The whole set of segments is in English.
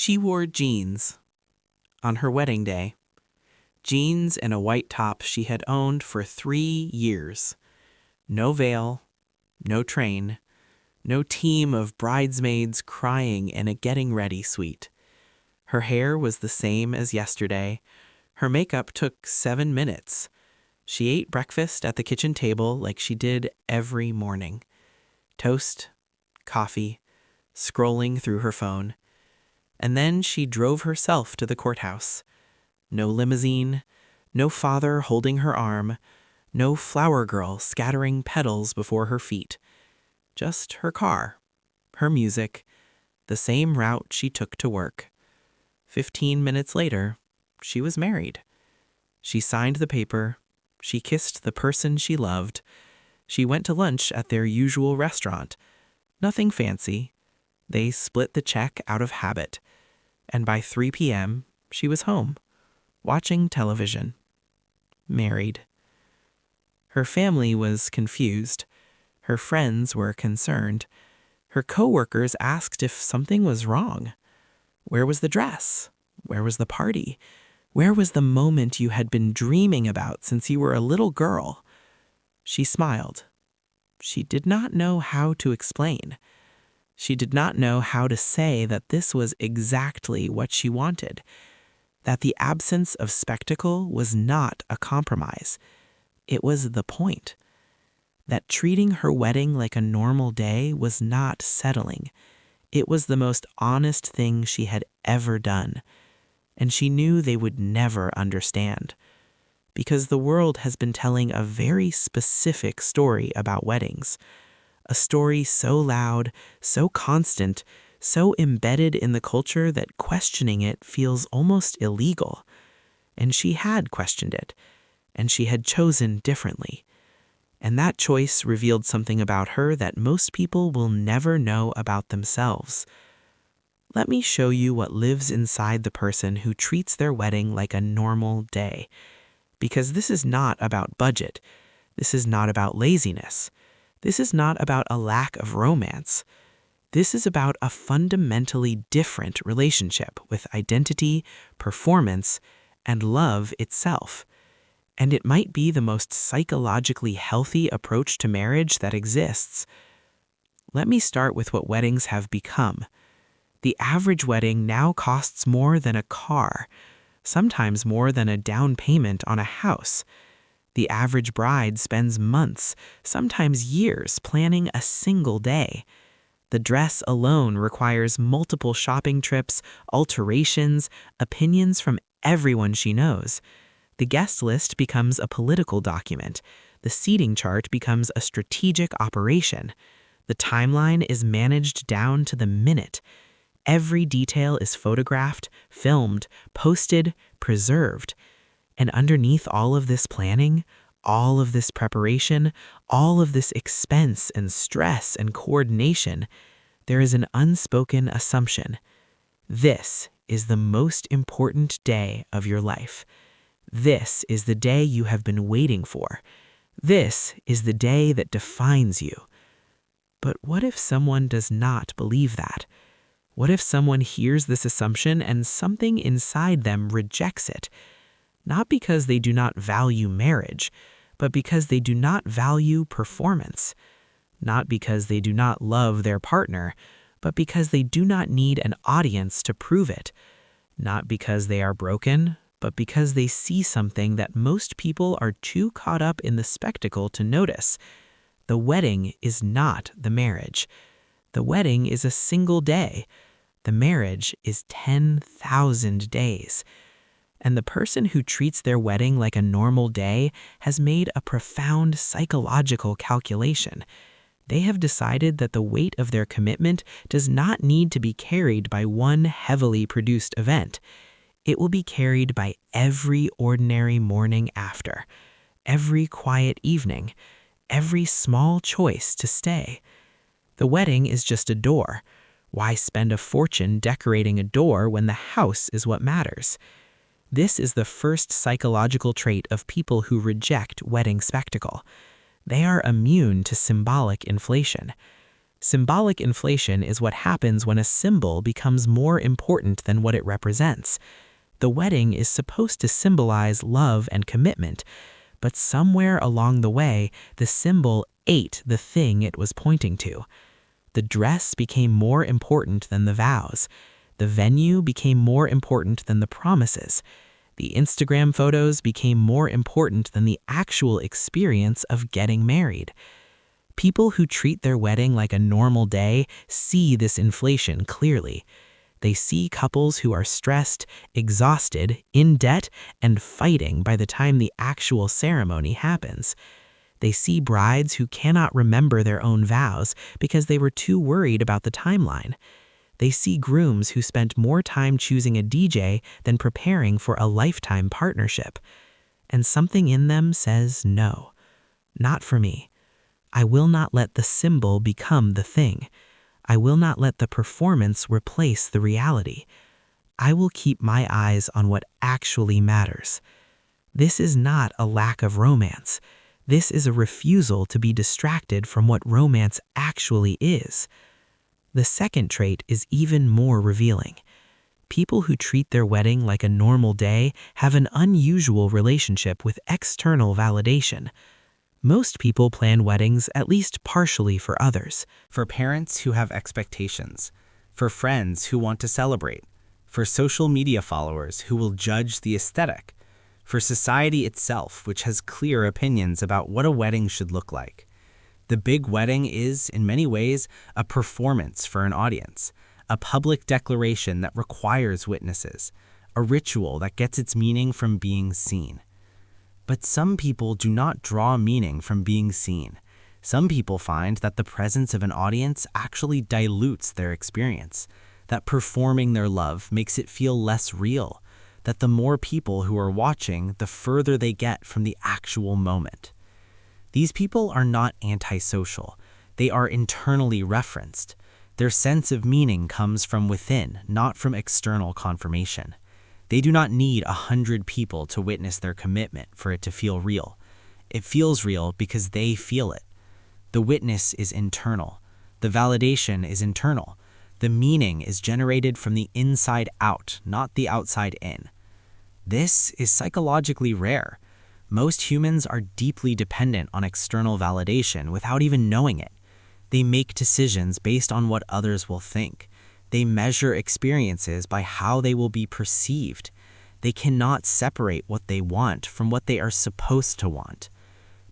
She wore jeans on her wedding day, jeans and a white top she had owned for 3 years. No veil, no train, no team of bridesmaids crying in a getting ready suite. Her hair was the same as yesterday. Her makeup took 7 minutes. She ate breakfast at the kitchen table like she did every morning. Toast, coffee, scrolling through her phone. And then she drove herself to the courthouse. No limousine, no father holding her arm, no flower girl scattering petals before her feet. Just her car, her music, the same route she took to work. 15 minutes later, she was married. She signed the paper. She kissed the person she loved. She went to lunch at their usual restaurant. Nothing fancy. They split the check out of habit. And by 3 p.m., she was home, watching television. Married. Her family was confused. Her friends were concerned. Her coworkers asked if something was wrong. Where was the dress? Where was the party? Where was the moment you had been dreaming about since you were a little girl? She smiled. She did not know how to explain. She did not know how to say that this was exactly what she wanted, that the absence of spectacle was not a compromise. It was the point. That treating her wedding like a normal day was not settling. It was the most honest thing she had ever done. And she knew they would never understand. Because the world has been telling a very specific story about weddings. A story so loud, so constant, so embedded in the culture that questioning it feels almost illegal. And she had questioned it. And she had chosen differently. And that choice revealed something about her that most people will never know about themselves. Let me show you what lives inside the person who treats their wedding like a normal day. Because this is not about budget. This is not about laziness. This is not about a lack of romance. This is about a fundamentally different relationship with identity, performance, and love itself. And it might be the most psychologically healthy approach to marriage that exists. Let me start with what weddings have become. The average wedding now costs more than a car, sometimes more than a down payment on a house. The average bride spends months, sometimes years, planning a single day. The dress alone requires multiple shopping trips, alterations, opinions from everyone she knows. The guest list becomes a political document. The seating chart becomes a strategic operation. The timeline is managed down to the minute. Every detail is photographed, filmed, posted, preserved. And underneath all of this planning, all of this preparation, all of this expense and stress and coordination, there is an unspoken assumption. This is the most important day of your life. This is the day you have been waiting for. This is the day that defines you. But what if someone does not believe that? What if someone hears this assumption and something inside them rejects it? Not because they do not value marriage, but because they do not value performance. Not because they do not love their partner, but because they do not need an audience to prove it. Not because they are broken, but because they see something that most people are too caught up in the spectacle to notice. The wedding is not the marriage. The wedding is a single day. The marriage is 10,000 days. And the person who treats their wedding like a normal day has made a profound psychological calculation. They have decided that the weight of their commitment does not need to be carried by one heavily produced event. It will be carried by every ordinary morning after, every quiet evening, every small choice to stay. The wedding is just a door. Why spend a fortune decorating a door when the house is what matters? This is the first psychological trait of people who reject wedding spectacle. They are immune to symbolic inflation. Symbolic inflation is what happens when a symbol becomes more important than what it represents. The wedding is supposed to symbolize love and commitment, but somewhere along the way, the symbol ate the thing it was pointing to. The dress became more important than the vows. The venue became more important than the promises. The Instagram photos became more important than the actual experience of getting married. People who treat their wedding like a normal day see this inflation clearly. They see couples who are stressed, exhausted, in debt, and fighting by the time the actual ceremony happens. They see brides who cannot remember their own vows because they were too worried about the timeline. They see grooms who spent more time choosing a DJ than preparing for a lifetime partnership. And something in them says no, not for me. I will not let the symbol become the thing. I will not let the performance replace the reality. I will keep my eyes on what actually matters. This is not a lack of romance. This is a refusal to be distracted from what romance actually is. The second trait is even more revealing. People who treat their wedding like a normal day have an unusual relationship with external validation. Most people plan weddings at least partially for others. For parents who have expectations, for friends who want to celebrate, for social media followers who will judge the aesthetic, for society itself, which has clear opinions about what a wedding should look like. The big wedding is, in many ways, a performance for an audience, a public declaration that requires witnesses, a ritual that gets its meaning from being seen. But some people do not draw meaning from being seen. Some people find that the presence of an audience actually dilutes their experience, that performing their love makes it feel less real, that the more people who are watching, the further they get from the actual moment. These people are not antisocial. They are internally referenced. Their sense of meaning comes from within, not from external confirmation. They do not need 100 people to witness their commitment for it to feel real. It feels real because they feel it. The witness is internal. The validation is internal. The meaning is generated from the inside out, not the outside in. This is psychologically rare. Most humans are deeply dependent on external validation without even knowing it. They make decisions based on what others will think. They measure experiences by how they will be perceived. They cannot separate what they want from what they are supposed to want.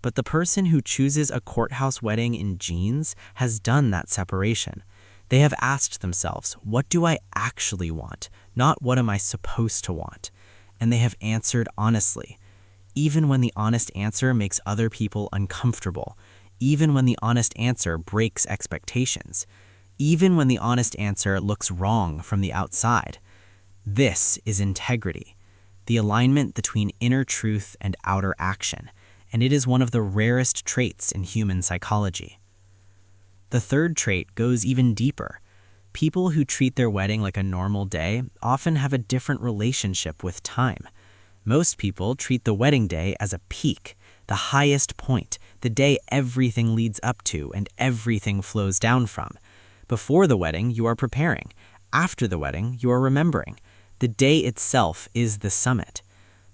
But the person who chooses a courthouse wedding in jeans has done that separation. They have asked themselves, what do I actually want, not what am I supposed to want? And they have answered honestly. Even when the honest answer makes other people uncomfortable, even when the honest answer breaks expectations, even when the honest answer looks wrong from the outside. This is integrity, the alignment between inner truth and outer action, and it is one of the rarest traits in human psychology. The third trait goes even deeper. People who treat their wedding like a normal day often have a different relationship with time. Most people treat the wedding day as a peak, the highest point, the day everything leads up to and everything flows down from. Before the wedding, you are preparing. After the wedding, you are remembering. The day itself is the summit.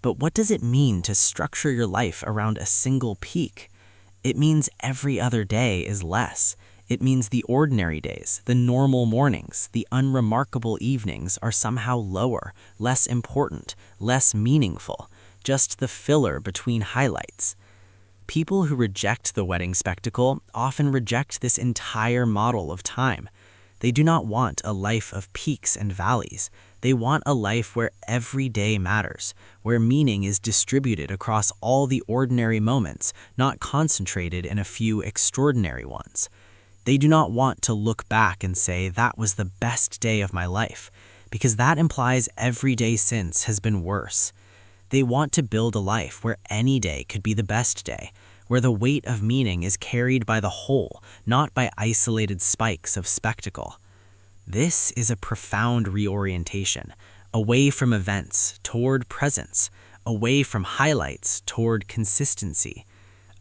But what does it mean to structure your life around a single peak? It means every other day is less. It means the ordinary days, the normal mornings, the unremarkable evenings are somehow lower, less important, less meaningful, just the filler between highlights. People who reject the wedding spectacle often reject this entire model of time. They do not want a life of peaks and valleys. They want a life where every day matters, where meaning is distributed across all the ordinary moments, not concentrated in a few extraordinary ones. They do not want to look back and say, that was the best day of my life, because that implies every day since has been worse. They want to build a life where any day could be the best day, where the weight of meaning is carried by the whole, not by isolated spikes of spectacle. This is a profound reorientation, away from events toward presence, away from highlights toward consistency,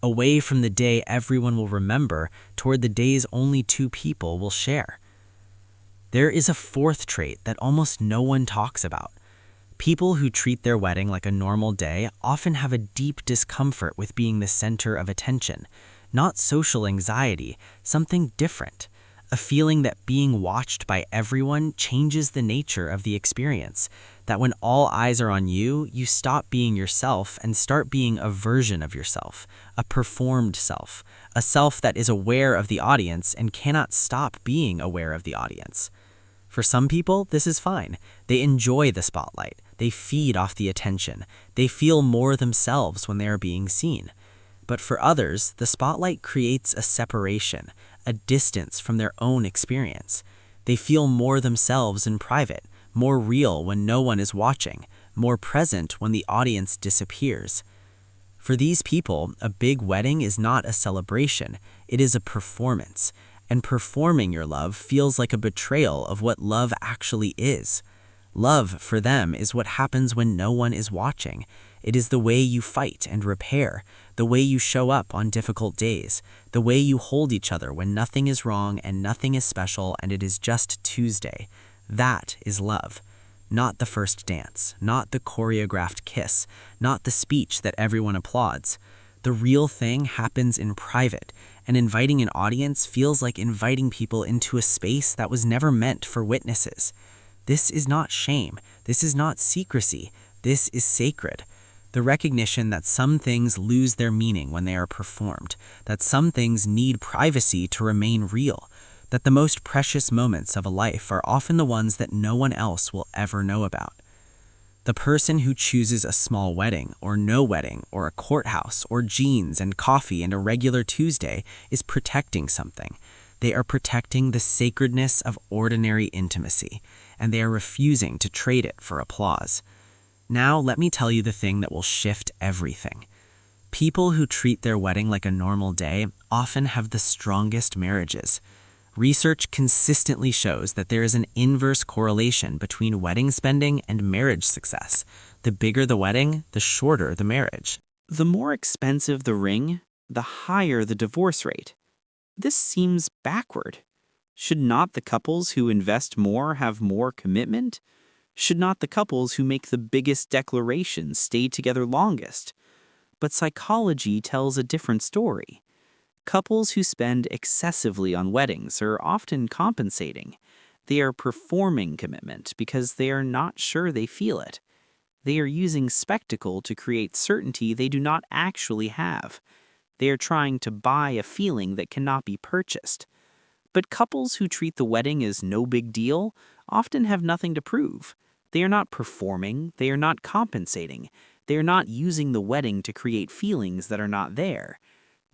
away from the day everyone will remember toward the days only two people will share. There is a fourth trait that almost no one talks about. People who treat their wedding like a normal day often have a deep discomfort with being the center of attention, not social anxiety, something different. A feeling that being watched by everyone changes the nature of the experience, that when all eyes are on you, you stop being yourself and start being a version of yourself, a performed self, a self that is aware of the audience and cannot stop being aware of the audience. For some people, this is fine. They enjoy the spotlight. They feed off the attention. They feel more themselves when they are being seen. But for others, the spotlight creates a separation, a distance from their own experience. They feel more themselves in private, more real when no one is watching, more present when the audience disappears. For these people, a big wedding is not a celebration, it is a performance. And performing your love feels like a betrayal of what love actually is. Love, for them, is what happens when no one is watching. It is the way you fight and repair, the way you show up on difficult days, the way you hold each other when nothing is wrong and nothing is special and it is just Tuesday. That is love. Not the first dance, not the choreographed kiss, not the speech that everyone applauds. The real thing happens in private, and inviting an audience feels like inviting people into a space that was never meant for witnesses. This is not shame. This is not secrecy. This is sacred. The recognition that some things lose their meaning when they are performed, that some things need privacy to remain real, that the most precious moments of a life are often the ones that no one else will ever know about. The person who chooses a small wedding, or no wedding, or a courthouse, or jeans and coffee and a regular Tuesday is protecting something. They are protecting the sacredness of ordinary intimacy, and they are refusing to trade it for applause. Now let me tell you the thing that will shift everything. People who treat their wedding like a normal day often have the strongest marriages. Research consistently shows that there is an inverse correlation between wedding spending and marriage success. The bigger the wedding, the shorter the marriage. The more expensive the ring, the higher the divorce rate. This seems backward. Should not the couples who invest more have more commitment? Should not the couples who make the biggest declarations stay together longest? But psychology tells a different story. Couples who spend excessively on weddings are often compensating. They are performing commitment because they are not sure they feel it. They are using spectacle to create certainty they do not actually have. They are trying to buy a feeling that cannot be purchased. But couples who treat the wedding as no big deal often have nothing to prove. They are not performing, they are not compensating, they are not using the wedding to create feelings that are not there.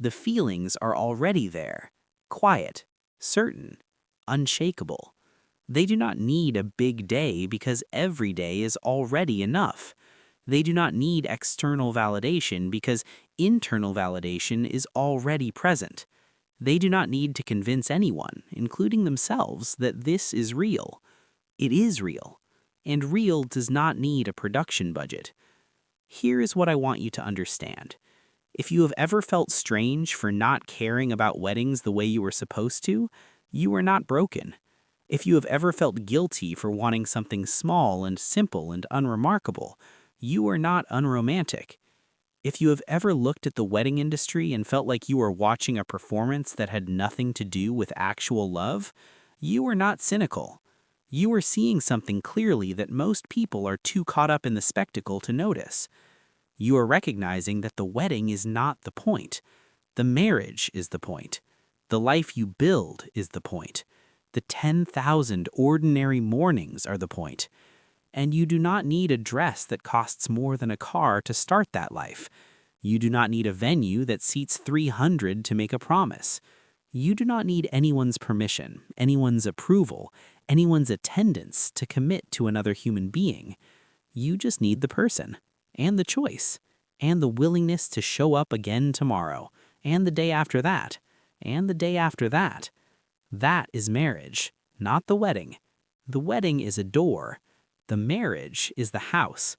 The feelings are already there, quiet, certain, unshakable. They do not need a big day because every day is already enough. They do not need external validation because internal validation is already present. They do not need to convince anyone, including themselves, that this is real. It is real, and real does not need a production budget. Here is what I want you to understand. If you have ever felt strange for not caring about weddings the way you were supposed to, you are not broken. If you have ever felt guilty for wanting something small and simple and unremarkable, you are not unromantic. If you have ever looked at the wedding industry and felt like you were watching a performance that had nothing to do with actual love, you are not cynical. You are seeing something clearly that most people are too caught up in the spectacle to notice. You are recognizing that the wedding is not the point. The marriage is the point. The life you build is the point. The 10,000 ordinary mornings are the point. And you do not need a dress that costs more than a car to start that life. You do not need a venue that seats 300 to make a promise. You do not need anyone's permission, anyone's approval, anyone's attendance to commit to another human being. You just need the person, and the choice, and the willingness to show up again tomorrow, and the day after that, and the day after that. That is marriage, not the wedding. The wedding is a door. The marriage is the house.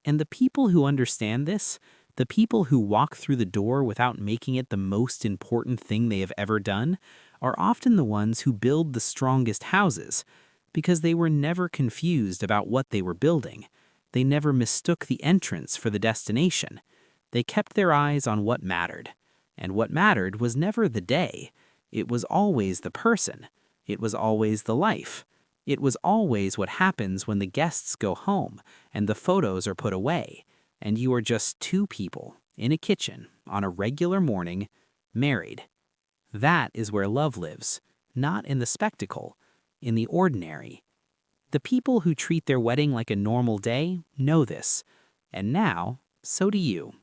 And the people who understand this, the The people who walk through the door without making it the most important thing they have ever done are often the ones who build the strongest houses, because they were never confused about what they were building. They never mistook the entrance for the destination. They kept their eyes on what mattered. And what mattered was never the day. It was always the person. It was always the life. It was always what happens when the guests go home and the photos are put away, and you are just two people in a kitchen on a regular morning, married. That is where love lives, not in the spectacle, in the ordinary. The people who treat their wedding like a normal day know this, and now, so do you.